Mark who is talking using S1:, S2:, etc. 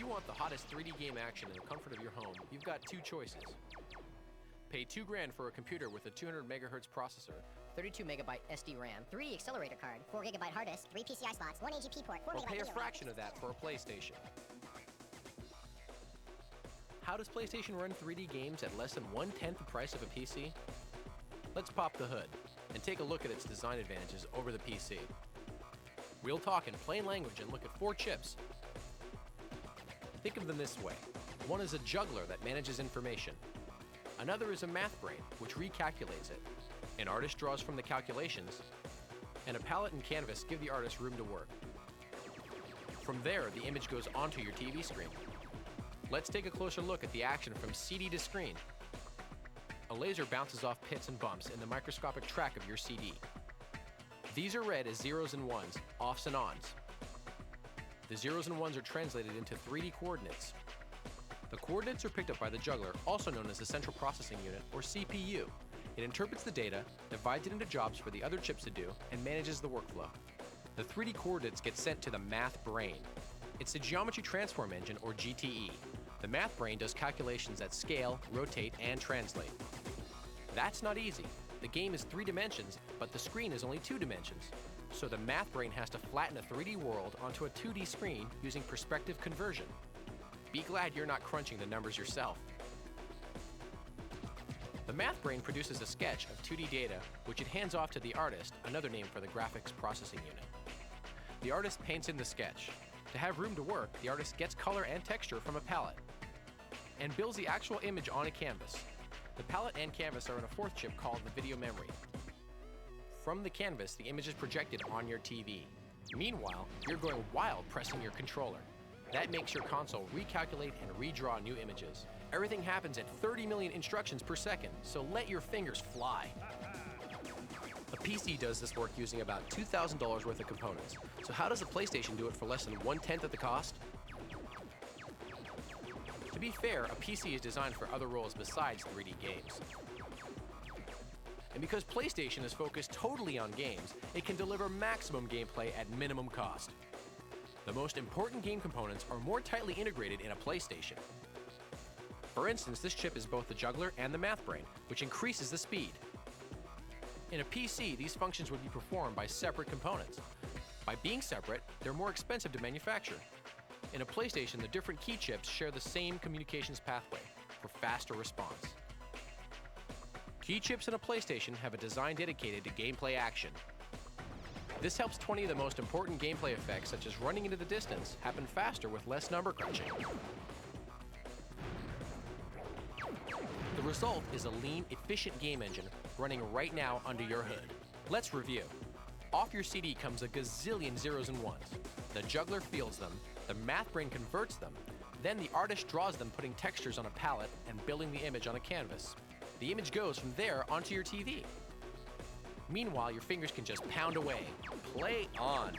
S1: want the hottest 3D game action in the comfort of your home, you've got two choices. Pay $2 grand for a computer with a 200 MHz processor,
S2: 32 megabyte SD RAM,
S3: 3 accelerator card, 4 gigabyte hard disk, 3 PCI slots, 1 AGP port, 4
S1: or
S3: megabyte
S1: pay a
S3: video
S1: fraction of that for a PlayStation. How does PlayStation run 3D games at less than 1/10 the price of a PC? Let's pop the hood and take a look at its design advantages over the PC. We'll talk in plain language and look at 4 chips. Think of them this way. One is a juggler that manages information. Another is a math brain, which recalculates it. An artist draws from the calculations, and a palette and canvas give the artist room to work. From there, the image goes onto your TV screen. Let's take a closer look at the action from CD to screen. A laser bounces off pits and bumps in the microscopic track of your CD. These are read as zeros and ones, offs and ons. The zeros and ones are translated into 3D coordinates. The coordinates are picked up by the juggler, also known as the Central Processing Unit, or CPU. It interprets the data, divides it into jobs for the other chips to do, and manages the workflow. The 3D coordinates get sent to the math brain. It's the Geometry Transform Engine, or GTE. The math brain does calculations that scale, rotate, and translate. That's not easy. The game is 3 dimensions, but the screen is only 2 dimensions. So the math brain has to flatten a 3D world onto a 2D screen using perspective conversion. Be glad you're not crunching the numbers yourself. The math brain produces a sketch of 2D data, which it hands off to the artist, another name for the graphics processing unit. The artist paints in the sketch. To have room to work, the artist gets color and texture from a palette and builds the actual image on a canvas. The palette and canvas are in a 4th chip called the video memory. From the canvas, the image is projected on your TV. Meanwhile, you're going wild pressing your controller. That makes your console recalculate and redraw new images. Everything happens at 30 million instructions per second, so let your fingers fly. A PC does this work using about $2,000 worth of components. So how does a PlayStation do it for less than 1/10 of the cost? To be fair, a PC is designed for other roles besides 3D games. And because PlayStation is focused totally on games, it can deliver maximum gameplay at minimum cost. The most important game components are more tightly integrated in a PlayStation. For instance, this chip is both the juggler and the math brain, which increases the speed. In a PC, these functions would be performed by separate components. By being separate, they're more expensive to manufacture. In a PlayStation, the different key chips share the same communications pathway for faster response. Key chips in a PlayStation have a design dedicated to gameplay action. This helps 20 of the most important gameplay effects, such as running into the distance, happen faster with less number crunching. The result is a lean, efficient game engine running right now under your hood. Let's review. Off your CD comes a gazillion zeros and ones. The juggler fields them, the math brain converts them, then the artist draws them, putting textures on a palette and building the image on a canvas. The image goes from there onto your TV. Meanwhile, your fingers can just pound away. Play on.